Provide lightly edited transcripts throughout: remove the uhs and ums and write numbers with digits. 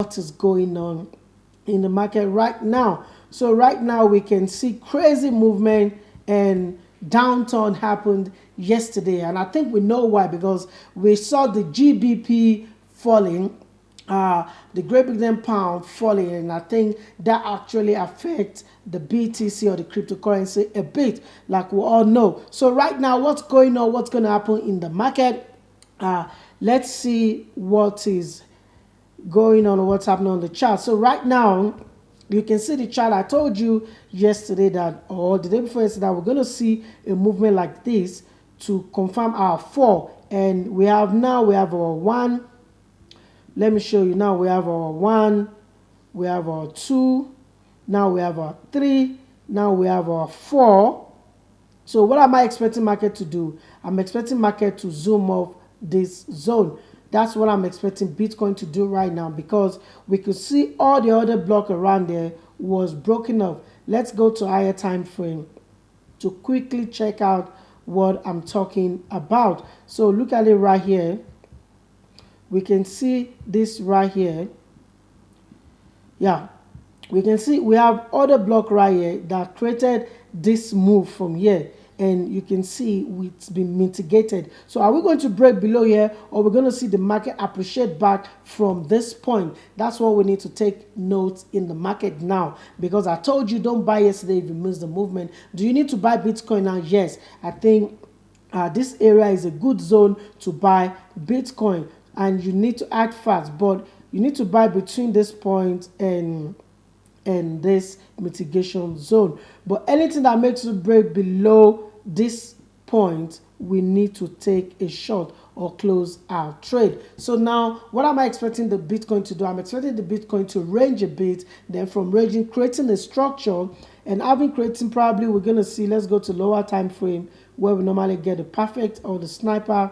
what is going on in the market right now. So right now we can see crazy movement, and downturn happened yesterday, and I think we know why, because we saw the GBP falling, the Great Britain pound falling, and I think that actually affects the BTC or the cryptocurrency a bit, like we all know. So right now, what's going on? What's going to happen in the market? Let's see what is going on or what's happening on the chart. So right now, you can see the chart. I told you yesterday that, or the day before yesterday, that we're going to see a movement like this to confirm our fall. And we have our one. Let me show you now. We have our one, we have our two, now we have our three, now we have our four. So what am I expecting market to do? I'm expecting market to zoom off this zone. That's what I'm expecting Bitcoin to do right now, because we could see all the other block around there was broken up. Let's go to higher time frame to quickly check out what I'm talking about. So look at it right here. We can see this right here. Yeah, we can see we have other block right here that created this move from here, and you can see it's been mitigated. So are we going to break below here, or we're going to see the market appreciate back from this point? That's what we need to take note in the market now, because I told you don't buy yesterday if you miss the movement. Do you need to buy Bitcoin now? Yes, I think this area is a good zone to buy Bitcoin, and you need to act fast, but you need to buy between this point and this mitigation zone. But anything that makes you break below this point, we need to take a short or close our trade. So now, what am I expecting the Bitcoin to do? I'm expecting the Bitcoin to range a bit, then from ranging, creating a structure, and having creating, probably we're going to see, let's go to lower time frame where we normally get the perfect or the sniper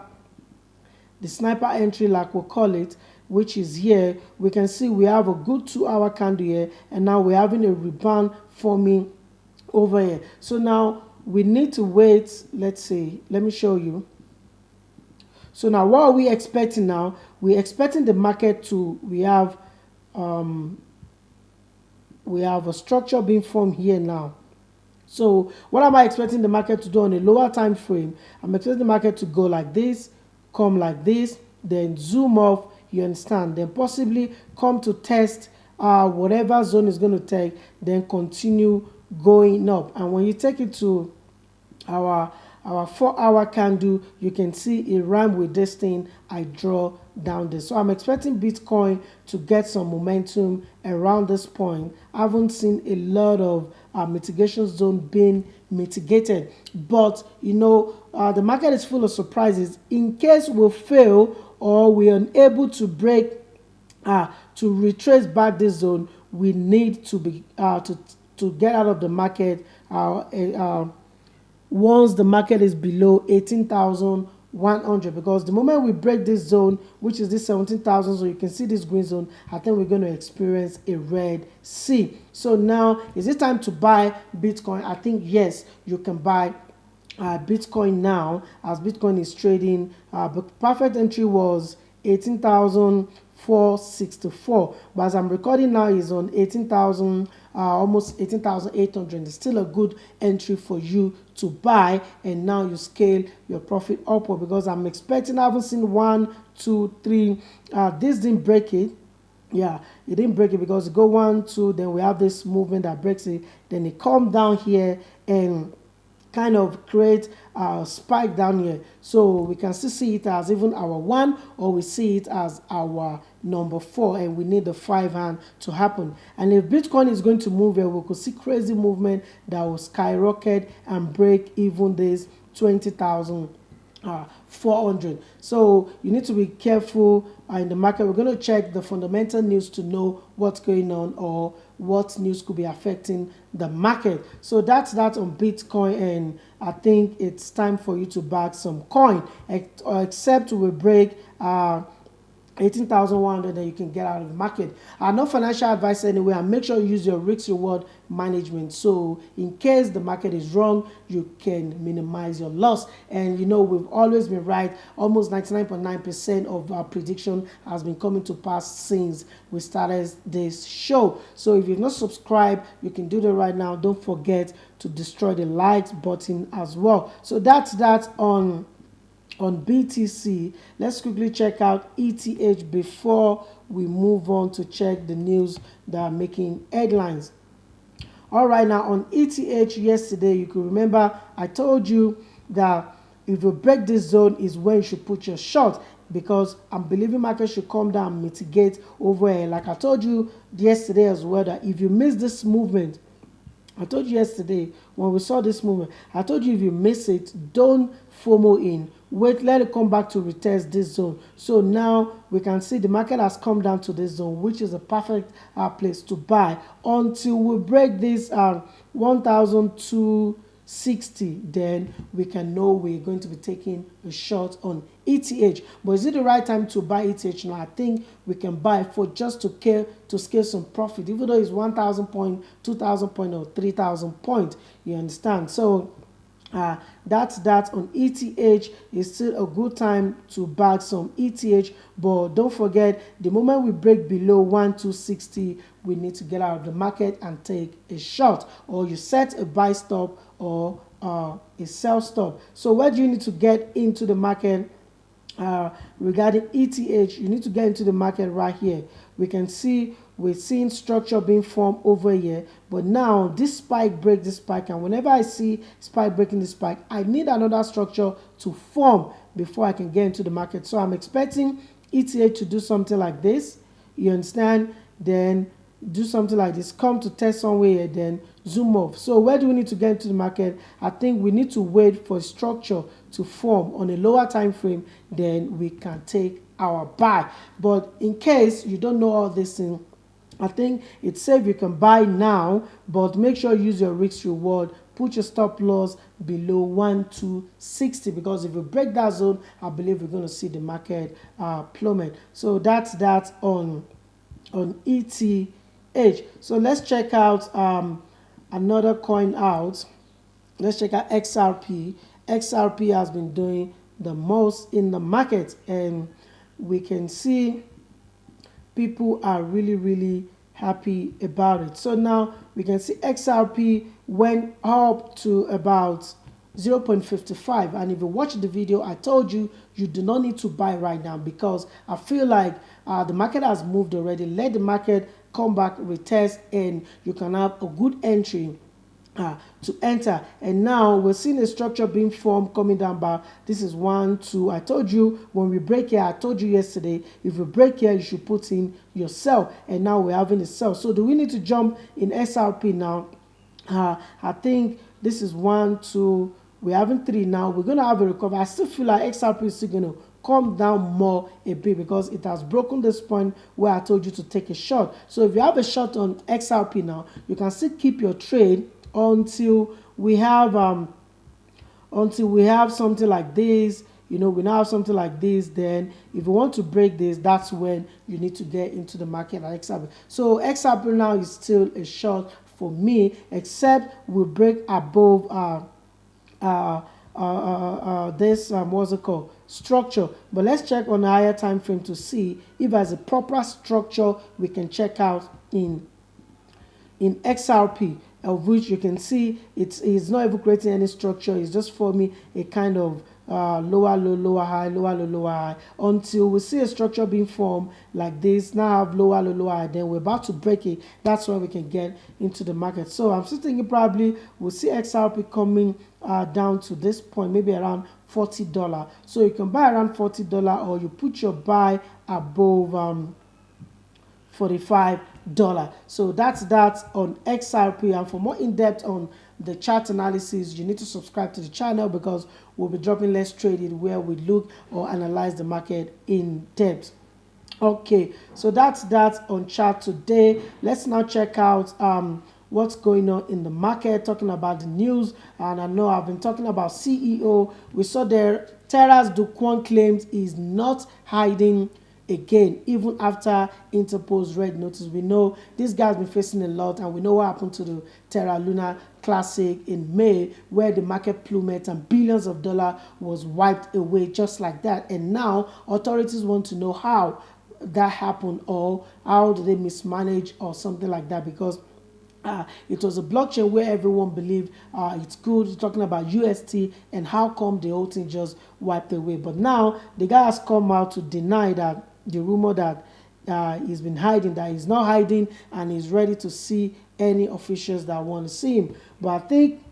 entry, like we'll call it, which is here. We can see we have a good 2-hour candle here, and now we're having a rebound forming over here. So now we need to wait. Let's see, let me show you. So now what are we expecting now? We're expecting the market to, we have a structure being formed here now. So what am I expecting the market to do on a lower time frame? I'm expecting the market to go like this, come like this, then zoom off, you understand, then possibly come to test whatever zone is going to take, then continue going up. And when you take it to our 4-hour candle, you can see it rhyme with this thing I draw down there. So I'm expecting Bitcoin to get some momentum around this point. I haven't seen a lot of mitigation zone being mitigated, but you know, the market is full of surprises. In case we fail or we are unable to break to retrace back this zone, we need to be to get out of the market once the market is below 18,100, because the moment we break this zone, which is this 17,000, so you can see this green zone, I think we're going to experience a red C. So now, is it time to buy Bitcoin? I think yes, you can buy Bitcoin now, as Bitcoin is trading. But perfect entry was 18,464, but as I'm recording now is on 18,000, almost 18,800. It's still a good entry for you to buy, and now you scale your profit upward, because I'm expecting, I haven't seen 1, 2, 3, this didn't break it. Yeah, it didn't break it, because it go 1, 2, then we have this movement that breaks it, then it come down here and kind of create a spike down here. So we can still see it as even our 1, or we see it as our number 4, and we need the 5 hand to happen. And if Bitcoin is going to move here, we could see crazy movement that will skyrocket and break even this 20,400. So you need to be careful in the market. We're going to check the fundamental news to know what's going on, or what news could be affecting the market. So that's that on Bitcoin, and I think it's time for you to bag some coin, except we break 18,100, then you can get out of the market. No financial advice anyway, and make sure you use your risk reward management, so in case the market is wrong, you can minimize your loss. And we've always been right. Almost 99.9% of our prediction has been coming to pass since we started this show. So if you've not subscribed, you can do that right now. Don't forget to destroy the like button as well. So that's that on BTC. Let's quickly check out ETH before we move on to check the news that are making headlines. All right, now on ETH yesterday, you could remember I told you that if you break this zone is when you should put your short, because I'm believing market should come down and mitigate over here. Like I told you yesterday as well, that if you miss this movement, I told you yesterday when we saw this movement, I told you if you miss it, don't FOMO in. Wait, let it come back to retest this zone. So now we can see the market has come down to this zone, which is a perfect place to buy until we break this 1,260. Then we can know we're going to be taking a short on ETH. But is it the right time to buy ETH now? I think we can buy for just to scale some profit, even though it's 1,000 point, 2,000 point, or 3,000 point. You understand? So that's that on ETH. Is still a good time to bag some ETH, but don't forget, the moment we break below 1,260, we need to get out of the market and take a short, or you set a buy stop or a sell stop. So where do you need to get into the market? Regarding ETH, you need to get into the market right here. We can see we're seeing structure being formed over here, but now this spike break this spike, and whenever I see spike breaking this spike, I need another structure to form before I can get into the market. So I'm expecting ETH to do something like this, you understand, then do something like this, come to test somewhere, then zoom off. So where do we need to get into the market? I think we need to wait for structure to form on a lower time frame, then we can take our buy. But in case you don't know all this thing, I think it's safe you can buy now, but make sure you use your risk reward. Put your stop loss below 1,260, because if you break that zone, I believe we're going to see the market plummet. So that's that on ETH. So let's check out another coin out. Let's check out XRP. XRP has been doing the most in the market, and we can see people are really happy about it. So now we can see XRP went up to about 0.55, and if you watch the video, I told you do not need to buy right now, because I feel like the market has moved already. Let the market come back, retest, and you can have a good entry to enter. And now we're seeing a structure being formed coming down by, this is 1, 2. I told you when we break here, I told you yesterday, if you break here, you should put in your sell, and now we're having a sell. So do we need to jump in SRP now? I think this is 1, 2, we're having 3 now. We're going to have a recovery. I still feel like XRP is still going to come down more a bit, because it has broken this point where I told you to take a short. So if you have a short on XRP now, you can still keep your trade until we have something like this. We now have something like this. Then if you want to break this, that's when you need to get into the market at XRP. So XRP now is still a short for me, except we break above this what's it called, structure. But let's check on a higher time frame to see if there's a proper structure we can check out in XRP, of which you can see it's not even creating any structure. It's just forming a kind of lower low, lower high, lower low, lower high, until we see a structure being formed like this. Now have lower low, lower high, then we're about to break it. That's when we can get into the market. So I'm still thinking probably we'll see XRP coming down to this point, maybe around $40. So you can buy around $40, or you put your buy above $45. So that's that on XRP. And for more in-depth on the chart analysis, you need to subscribe to the channel, because we'll be dropping Let's Trade It, where we look or analyze the market in depth. Okay, so that's that on chart today. Let's now check out what's going on in the market, talking about the news. And I know I've been talking about CEO. We saw there Terrace Do Kwon claims is not hiding again, even after Interpol's red notice. We know this guy's been facing a lot, and we know what happened to the Terra Luna Classic in May, where the market plummeted and billions of dollars was wiped away just like that. And now authorities want to know how that happened, or how did they mismanage or something like that, because it was a blockchain where everyone believed it's good, talking about UST, and how come the whole thing just wiped away. But now the guy has come out to deny that the rumor that he's been hiding, that he's not hiding, and he's ready to see any officials that want to see him. But I think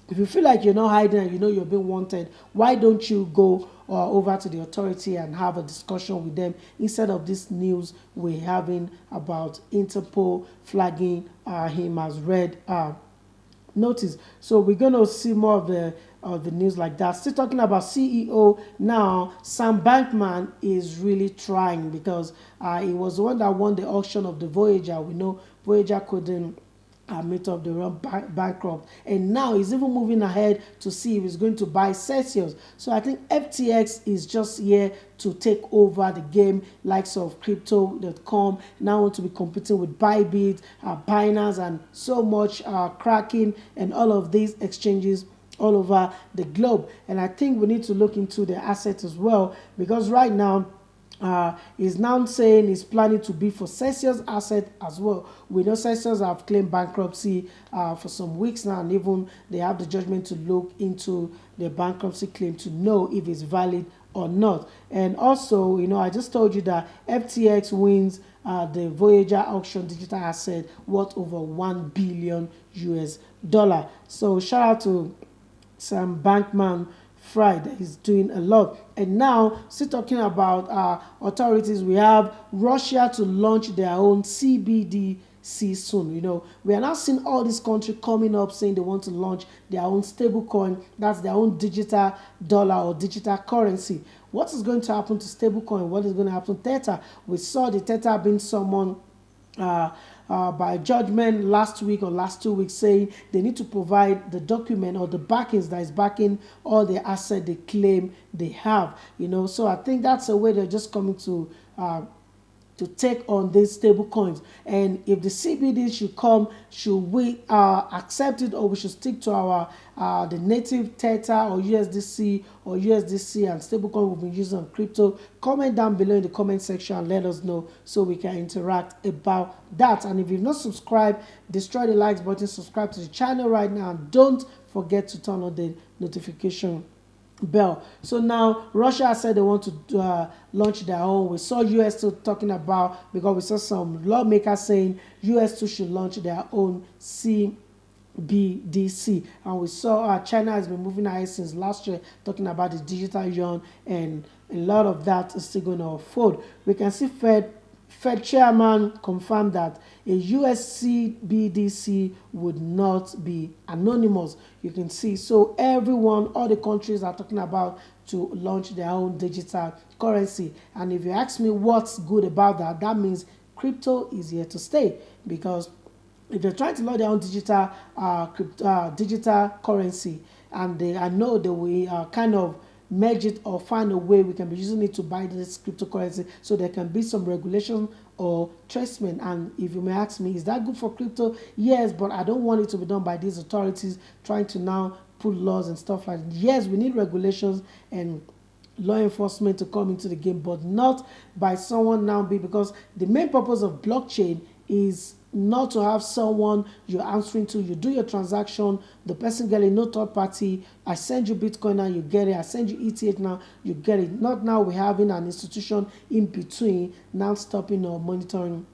if you feel like you're not hiding and you know you're being wanted, why don't you go over to the authority and have a discussion with them, instead of this news we're having about Interpol flagging him as red notice? So we're going to see more of the news like that. Still talking about CEO now, Sam Bankman is really trying, because he was the one that won the auction of the Voyager. We know Voyager couldn't meet up, the run bankrupt, and now he's even moving ahead to see if he's going to buy Celsius. So I think FTX is just here to take over the game, likes of crypto.com now want to be competing with ByBit, Binance, and so much Kraken, and all of these exchanges all over the globe. And I think we need to look into the assets as well, because right now is now saying he's planning to bid for Celsius asset as well. We know Celsius have claimed bankruptcy for some weeks now, and even they have the judgment to look into their bankruptcy claim to know if it's valid or not. And also, I just told you that FTX wins the Voyager auction digital asset worth over $1 billion US. So shout out to Sam Bankman Friday. He's doing a lot. And now, still talking about authorities, we have Russia to launch their own CBDC soon. We are now seeing all these countries coming up saying they want to launch their own stable coin. That's their own digital dollar or digital currency. What is going to happen to stable coin? What is going to happen to Theta? We saw the Theta being summoned by judgment last week or last 2 weeks, saying they need to provide the document or the backings that is backing all the asset they claim they have. So I think that's a way they're just coming to take on these stable coins. And if the CBD should come, should we accept it, or we should stick to our the native Theta or USDC and stable coin we've been using on crypto? Comment down below in the comment section and let us know so we can interact about that. And if you've not subscribed, destroy the likes button, subscribe to the channel right now, and don't forget to turn on the notification bell. So now Russia said they want to launch their own. We saw US too talking about, because we saw some lawmakers saying US too should launch their own CBDC, and we saw China has been moving ahead since last year talking about the digital yuan, and a lot of that is still going to unfold. We can see Fed chairman confirmed that a US CBDC would not be anonymous. You can see, so all the countries are talking about to launch their own digital currency. And if you ask me what's good about that, that means crypto is here to stay, because if they're trying to launch their own digital currency, and I know they will kind of merge it or find a way we can be using it to buy this cryptocurrency, so there can be some regulation or tracement. And if you may ask me, is that good for crypto? Yes, but I don't want it to be done by these authorities trying to now put laws and stuff like that. Yes, we need regulations and law enforcement to come into the game, but not by someone now, because the main purpose of blockchain is not to have someone you're answering to. You do your transaction, the person get it, no third party. I send you Bitcoin now, you get it. I send you ETH now, you get it. Not now we're having an institution in between now stopping or monitoring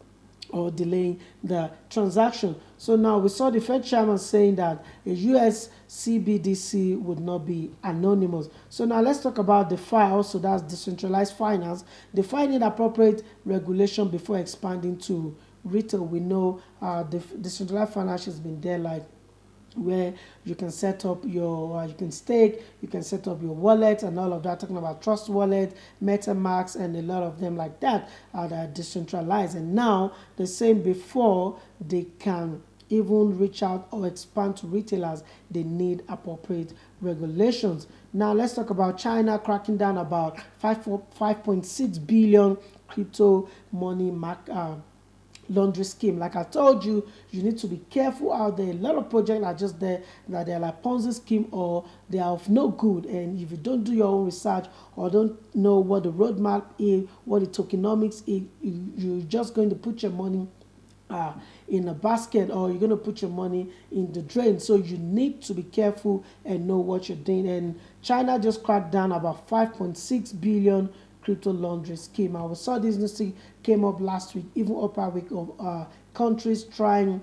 or delaying the transaction. So now we saw the Fed chairman saying that a US CBDC would not be anonymous. So now let's talk about DeFi also, that's decentralized finance. DeFi need appropriate regulation before expanding to retail. We know the decentralized finance has been there, like where you can set up your, you can stake, you can set up your wallet and all of that, talking about Trust Wallet, MetaMask, and a lot of them like that are decentralized. And now the same before they can even reach out or expand to retailers, they need appropriate regulations. Now let's talk about China cracking down about 5.6 billion crypto money laundry scheme. Like I told you, you need to be careful out there. A lot of projects are just there that they're like Ponzi scheme, or they are of no good. And if you don't do your own research or don't know what the roadmap is, what the tokenomics is, you're just going to put your money uh, in a basket, or you're going to put your money in the drain. So you need to be careful and know what you're doing. And China just cracked down about 5.6 billion crypto laundering scheme. I saw this news came up last week, even upper week, of countries trying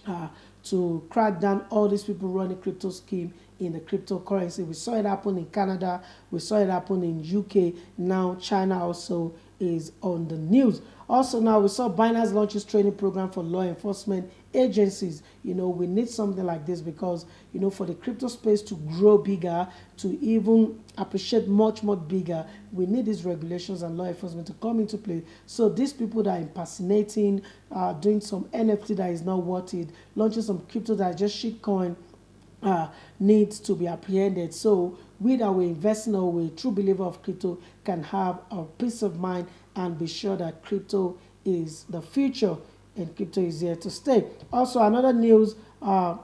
to crack down all these people running crypto scheme in the cryptocurrency. We saw it happen in Canada, we saw it happen in UK. Now China also is on the news. Also now we saw Binance launches training program for law enforcement agencies. We need something like this because for the crypto space to grow bigger, to even appreciate much more bigger, we need these regulations and law enforcement to come into play. So these people that are impersonating, doing some NFT that is not worth it, launching some crypto that is just shitcoin, needs to be apprehended. So we that we're investing, or we're a true believer of crypto, can have a peace of mind and be sure that crypto is the future and crypto is here to stay. Also, another news on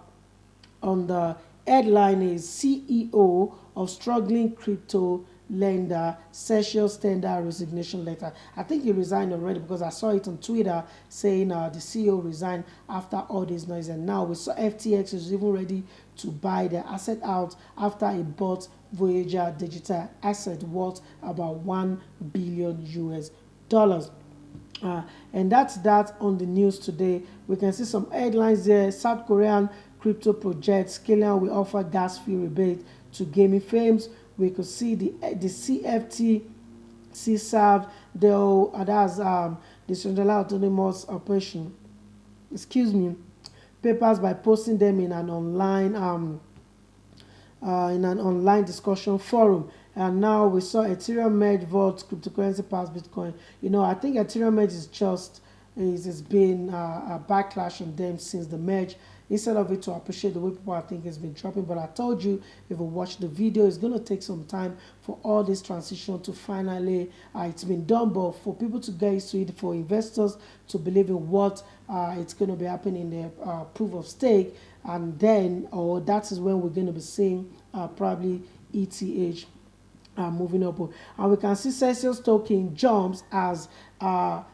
the headline is CEO of struggling crypto lender Celsius tender resignation letter. I think he resigned already, because I saw it on Twitter saying the CEO resigned after all this noise. And now we saw FTX is even ready to buy their asset out after it bought Voyager digital asset worth about $1 billion US. And that's that on the news today. We can see some headlines there. South Korean crypto project scaling will offer gas fee rebate to gaming firms. We could see the CFTC served that's the Central Autonomous Operation, papers by posting them in an online discussion forum. And now we saw Ethereum merge vault cryptocurrency past Bitcoin. I think Ethereum merge is been a backlash on them since the merge. Instead of it to appreciate the way people, I think, has been dropping. But I told you, if you watch the video, it's going to take some time for all this transition to finally, it's been done, but for people to get used to it, for investors to believe in what it's going to be happening in the proof of stake, and then, or that is when we're going to be seeing probably ETH moving up. And we can see Celsius token jumps as the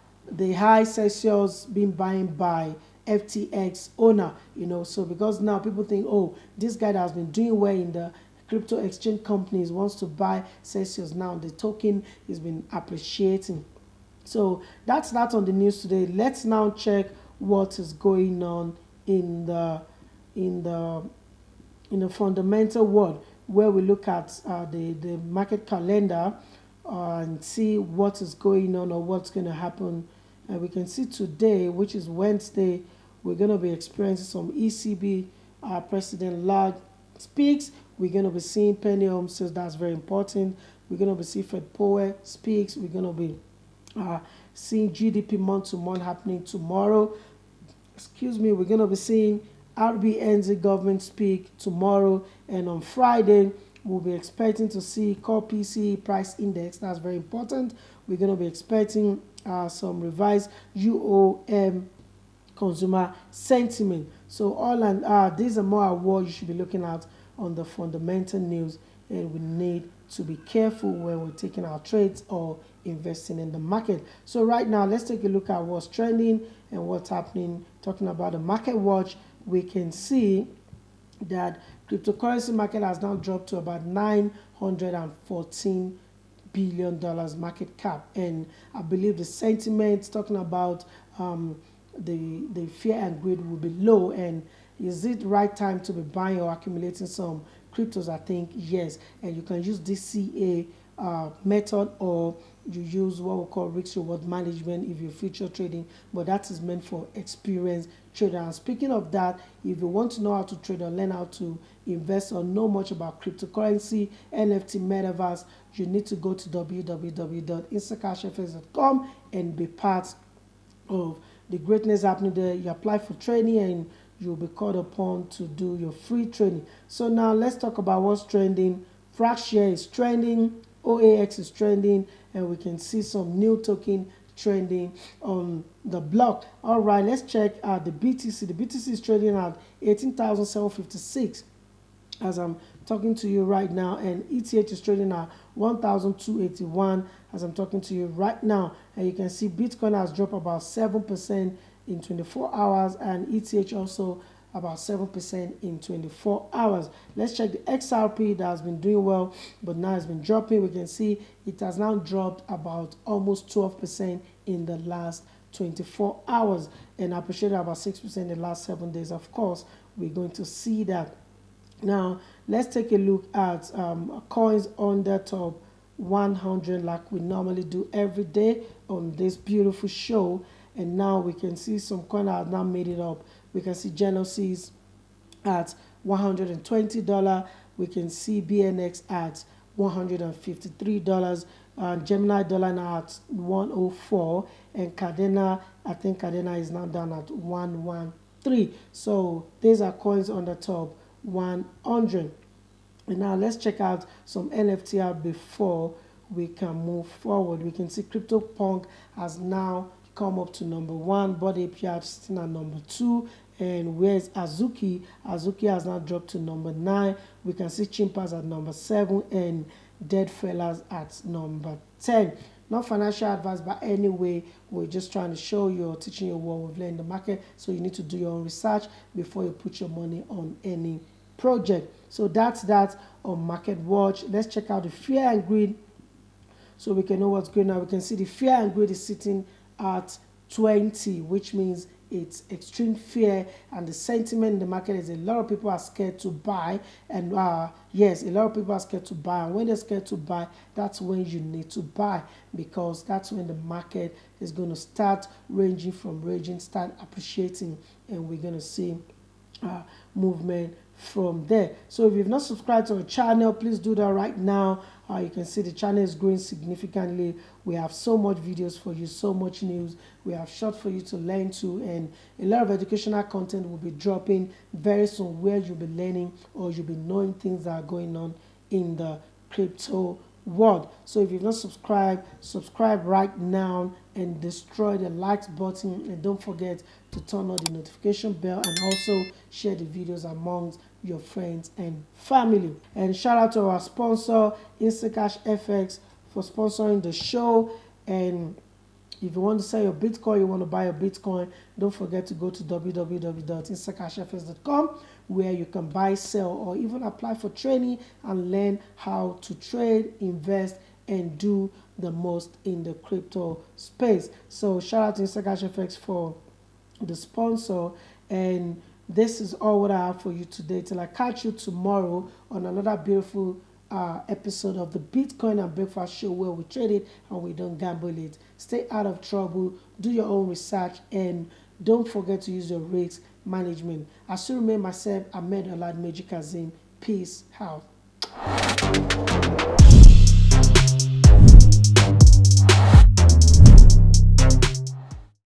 high Celsius being buying by FTX owner, so because now people think, oh, this guy that has been doing well in the crypto exchange companies wants to buy Celsius. Now the token has been appreciating. So that's that on the news today. Let's now check what is going on in the fundamental world, where we look at the market calendar and see what is going on or what's going to happen. And we can see today, which is Wednesday, we're going to be experiencing some ECB President Lagarde speaks. We're going to be seeing Penny says that's very important. We're going to be seeing Fed Powell speaks. We're going to be seeing GDP month to month happening tomorrow. We're going to be seeing RBNZ government speak tomorrow. And on Friday, we'll be expecting to see core PCE price index. That's very important. We're going to be expecting some revised UOM consumer sentiment. So all and these are more what you should be looking at on the fundamental news, and we need to be careful when we're taking our trades or investing in the market. So right now, let's take a look at what's trending and what's happening. Talking about the market watch, we can see that cryptocurrency market has now dropped to about $914 billion market cap, and I believe the sentiment talking about the fear and greed will be low. And is it right time to be buying or accumulating some cryptos? I think yes, and you can use DCA method, or you use what we call risk reward management if you're future trading, but that is meant for experienced trader. And speaking of that, if you want to know how to trade or learn how to invest or know much about cryptocurrency, NFT, metaverse, you need to go to www.instacashfx.com and be part of the greatness happening there. You apply for training and you'll be called upon to do your free training. So now let's talk about what's trending. Fracshare is trending, OAX is trending, and we can see some new token trending on the block. All right, let's check the BTC. The BTC is trading at 18,756 as I'm talking to you right now, and ETH is trading at 1,281 as I'm talking to you right now. And you can see Bitcoin has dropped about 7% in 24 hours, and ETH also about 7% in 24 hours. Let's check the XRP that has been doing well, but now it's been dropping. We can see it has now dropped about almost 12% in the last 24 hours, and I appreciate about 6% in the last 7 days. Of course, we're going to see that. Now, let's take a look at coins on the top 100 like we normally do every day on this beautiful show. And now we can see some coins that have now made it up. We can see Genesis at $120. We can see BNX at $153. Gemini dollar now at 104, and Cardena, I think Cardena is now down at 113. So these are coins on the top 100. And now let's check out some NFTR before we can move forward. We can see CryptoPunk has now come up to number 1, Body API sitting at number 2, and where's Azuki? Azuki has now dropped to number 9. We can see Chimpas at number 7 and Dead Fellas at number 10. Not financial advice, but anyway, we're just trying to show you or teaching you what we've learned in the market. So you need to do your own research before you put your money on any project. So that's that on Market Watch. Let's check out the fear and greed so we can know what's going on. We can see the fear and greed is sitting at 20, which means it's extreme fear, and the sentiment in the market is a lot of people are scared to buy. And yes, a lot of people are scared to buy, and when they're scared to buy, that's when you need to buy, because that's when the market is going to start ranging, start appreciating, and we're going to see movement from there. So if you've not subscribed to our channel, please do that right now. You can see the channel is growing significantly. We have so much videos for you, so much news. We have short for you to learn to, and a lot of educational content will be dropping very soon, where you'll be learning or you'll be knowing things that are going on in the crypto world. So if you've not subscribed, subscribe right now and destroy the likes button, and don't forget to turn on the notification bell, and also share the videos amongst your friends and family. And shout out to our sponsor Instacash FX for sponsoring the show. And if you want to sell your Bitcoin, you want to buy a Bitcoin, don't forget to go to www.instacashfx.com, where you can buy, sell, or even apply for training and learn how to trade, invest, and do the most in the crypto space. So shout out to Instacash FX for the sponsor. And this is all what I have for you today. Till I catch you tomorrow on another beautiful episode of the Bitcoin and Breakfast Show, where we trade it and we don't gamble it. Stay out of trouble, do your own research, and don't forget to use your risk management. I still remain myself, Ahmed Alad Magic Kazim. Peace out.